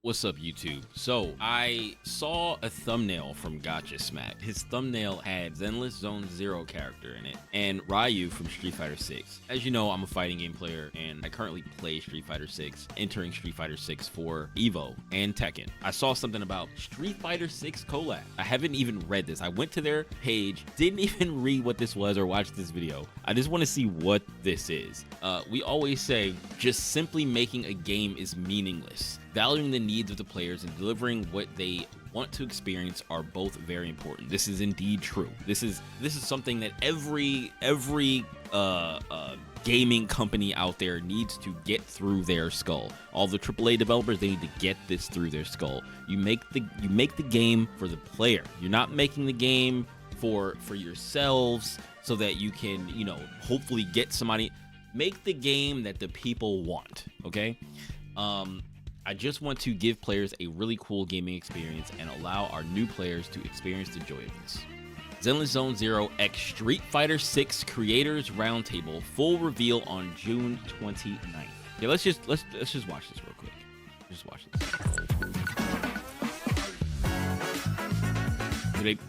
What's up, YouTube? So I saw a thumbnail from Gotcha Smack. His thumbnail had Zenless Zone Zero character in it and Ryu from Street Fighter 6. As you know, I'm a fighting game player and I currently play Street Fighter 6, entering Street Fighter 6 for Evo and Tekken. I saw something about Street Fighter 6 collab. I haven't even read this. I went to their page, didn't even read what this was or watch this video. I just want to see what this is. We always say just simply making a game is meaningless. Valuing the needs of the players and delivering what they want to experience are both very important. This is indeed true. This is something that every gaming company out there needs to get through their skull. All the AAA developers, they need to get this through their skull. You make the game for the player. You're not making the game for yourselves so that you can, you know, hopefully get somebody. Make the game that the people want, okay? I just want to give players a really cool gaming experience and allow our new players to experience the joy of this. Zenless Zone Zero X Street Fighter 6 Creators Roundtable, full reveal on June 29th. Yeah, let's just watch this real quick. Just watch this.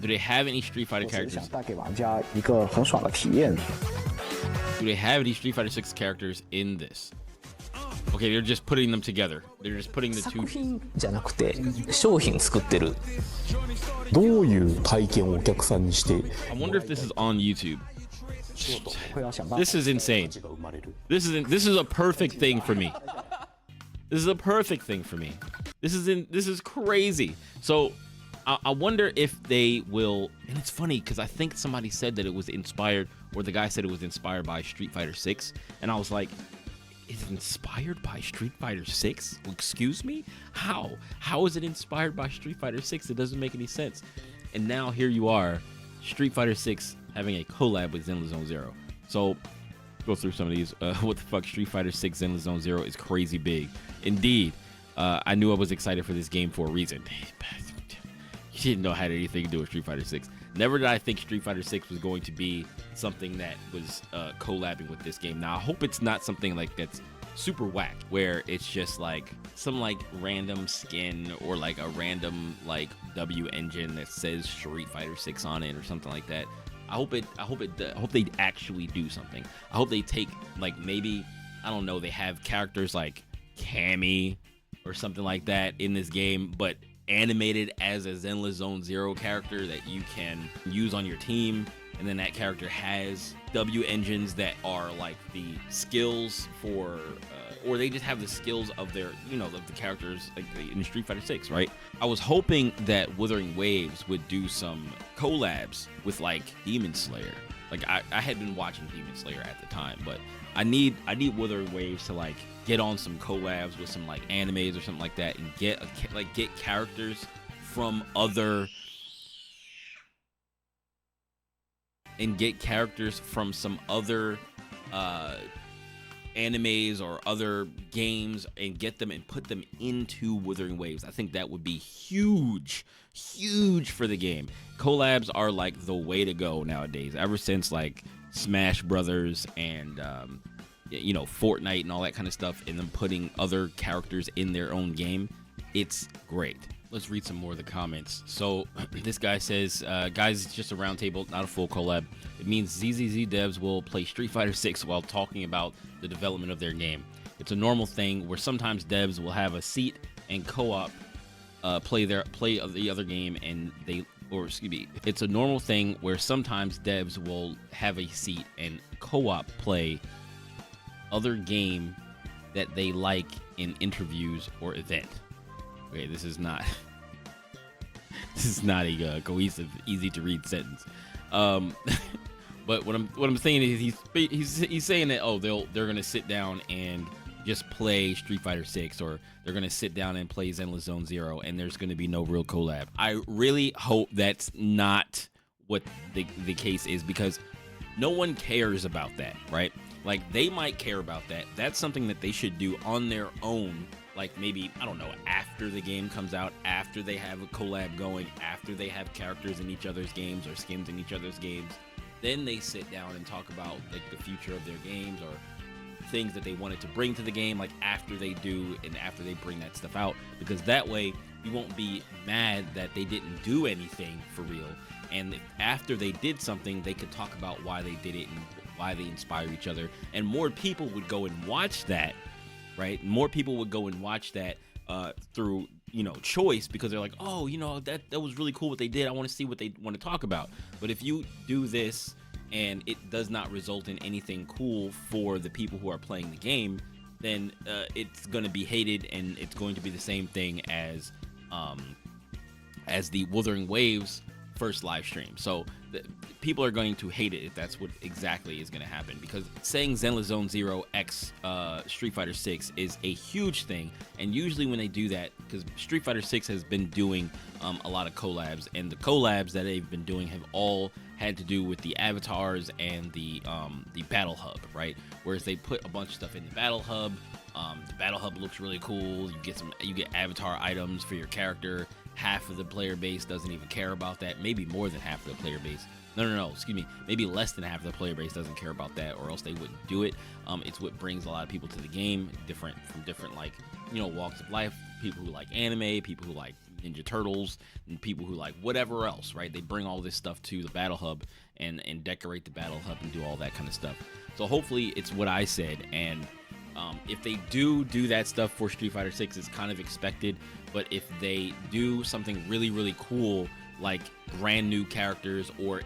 Do they have any Street Fighter characters? Do they have any Street Fighter 6 characters in this? Okay, they're just putting them together. They're just putting the two. じゃなくて商品作ってる。どういう体験をお客さんにして。I wonder if this is on YouTube. This is insane. This is a perfect thing for me. This is a perfect thing for me. This is crazy. So I wonder if they will, and it's funny because I think somebody said that it was inspired, or the guy said it was inspired by Street Fighter 6, and I was like, is it inspired by Street Fighter 6? Excuse me? How? How is it inspired by Street Fighter 6? It doesn't make any sense. And now here you are, Street Fighter 6 having a collab with Zenless Zone Zero. So go through some of these. What the fuck? Street Fighter 6 Zenless Zone Zero is crazy big. Indeed, I knew I was excited for this game for a reason. You didn't know it had anything to do with Street Fighter 6. Never did I think Street Fighter 6 was going to be something that was collabing with this game. Now, I hope it's not something like that's super whack, where it's just like some like random skin or like a random like W engine that says Street Fighter 6 on it or something like that. I hope they actually do something. I hope they take, like, maybe, I don't know, they have characters like Cammy or something like that in this game, but animated as a Zenless Zone Zero character that you can use on your team, and then that character has W engines that are like the skills for or they just have the skills of their, you know, of the characters like in Street Fighter 6, right? I was hoping that Wuthering Waves would do some collabs with like Demon Slayer. Like I had been watching Demon Slayer at the time, but I need Wuthering Waves to like get on some collabs with some like animes or something like that, and get characters from other some other animes or other games and get them and put them into Wuthering Waves. I think that would be huge for the game. Collabs are like the way to go nowadays, ever since like Smash Brothers and you know, Fortnite and all that kind of stuff, and them putting other characters in their own game. It's great. Let's read some more of the comments. So this guy says, guys, it's just a roundtable, not a full collab. It means ZZZ devs will play Street Fighter 6 while talking about the development of their game. It's a normal thing where sometimes devs will have a seat and co-op play the other game, and it's a normal thing where sometimes devs will have a seat and co-op play other game that they like in interviews or event. Okay, this is not a cohesive, easy to read sentence. But what I'm saying is he's saying that they're gonna sit down and just play Street Fighter 6, or they're gonna sit down and play Zenless Zone Zero, and there's gonna be no real collab. I really hope that's not what the case is, because no one cares about that, right? Like, they might care about that. That's something that they should do on their own. Like, maybe, I don't know, after the game comes out, after they have a collab going, after they have characters in each other's games or skins in each other's games, then they sit down and talk about like the future of their games, or things that they wanted to bring to the game, like after they do and after they bring that stuff out, because that way you won't be mad that they didn't do anything for real. And after they did something, they could talk about why they did it and why they inspire each other, and more people would go and watch that, right? More people would go and watch that through, you know, choice, because they're like, oh, you know, that was really cool what they did. I want to see what they want to talk about. But if you do this and it does not result in anything cool for the people who are playing the game, then it's going to be hated, and it's going to be the same thing as the Wuthering Waves first live stream. So people are going to hate it if that's what exactly is going to happen, because saying Zenless Zone Zero X Street Fighter 6 is a huge thing. And usually when they do that, because Street Fighter 6 has been doing a lot of collabs, and the collabs that they've been doing have all had to do with the avatars and the battle hub, right? Whereas they put a bunch of stuff in the battle hub. The battle hub looks really cool. You get avatar items for your character. Half of the player base doesn't even care about that. Maybe more than half of the player base. No, excuse me. Maybe less than half of the player base doesn't care about that, or else they wouldn't do it. It's what brings a lot of people to the game, from different, like, you know, walks of life. People who like anime, people who like Ninja Turtles, and people who like whatever else, right? They bring all this stuff to the battle hub and decorate the battle hub and do all that kind of stuff. So hopefully it's what I said, and if they do that stuff for Street Fighter 6, it's kind of expected. But if they do something really, really cool, like brand new characters or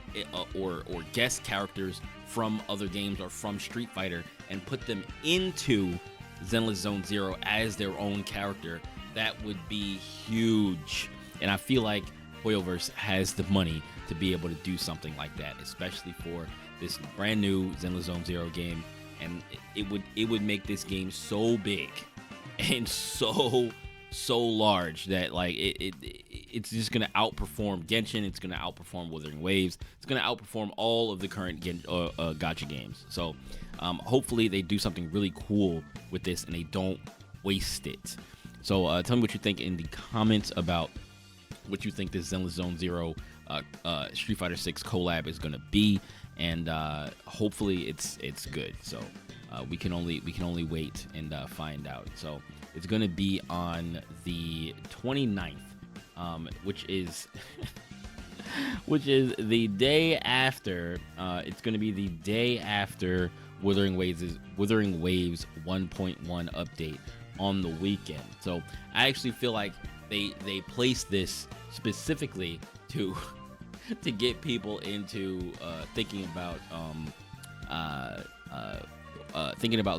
guest characters from other games or from Street Fighter, and put them into Zenless Zone Zero as their own character, that would be huge. And I feel like Hoyoverse has the money to be able to do something like that, especially for this brand new Zenless Zone Zero game. And it would make this game so big and so large that, like, it's just gonna outperform Genshin. It's gonna outperform Wuthering Waves. It's gonna outperform all of the current gacha games. So hopefully they do something really cool with this and they don't waste it. So tell me what you think in the comments about what you think this Zenless Zone Zero Street Fighter 6 collab is gonna be, and hopefully it's good. So we can only wait and find out. So it's gonna be on the 29th, which is the day after. It's gonna be the day after Wuthering Waves 1.1 update on the weekend. So I actually feel like they placed this specifically to get people into thinking about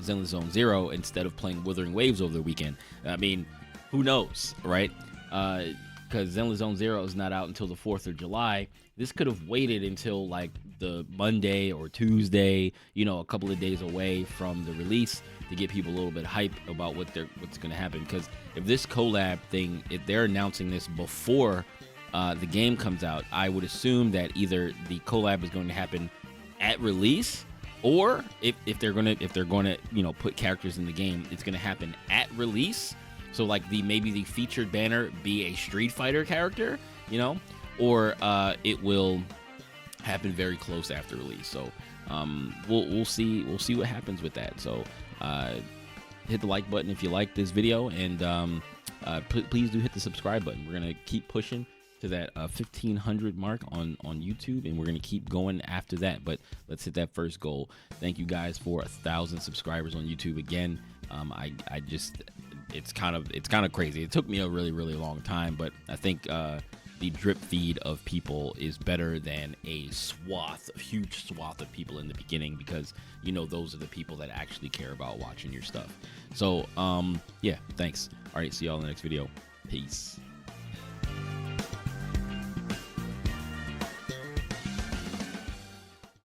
Zenless Zone Zero instead of playing Wuthering Waves over the weekend. I mean, who knows, right? Because Zenless Zone Zero is not out until the 4th of July. This could have waited until like the Monday or Tuesday, you know, a couple of days away from the release, to get people a little bit hype about what's going to happen. Because if this collab thing, if they're announcing this before the game comes out, I would assume that either the collab is going to happen at release, or if they're gonna you know, put characters in the game, it's gonna happen at release. So like maybe the featured banner be a Street Fighter character, you know, or it will happen very close after release. So we'll see what happens with that. So hit the like button if you like this video, and please do hit the subscribe button. We're gonna keep pushing to that 1,500 mark on YouTube, and we're gonna keep going after that. But let's hit that first goal. Thank you guys for 1,000 subscribers on YouTube again. I just, it's kind of crazy. It took me a really long time, but I think the drip feed of people is better than a huge swath of people in the beginning, because, you know, those are the people that actually care about watching your stuff. So yeah, thanks. All right, see y'all in the next video. Peace.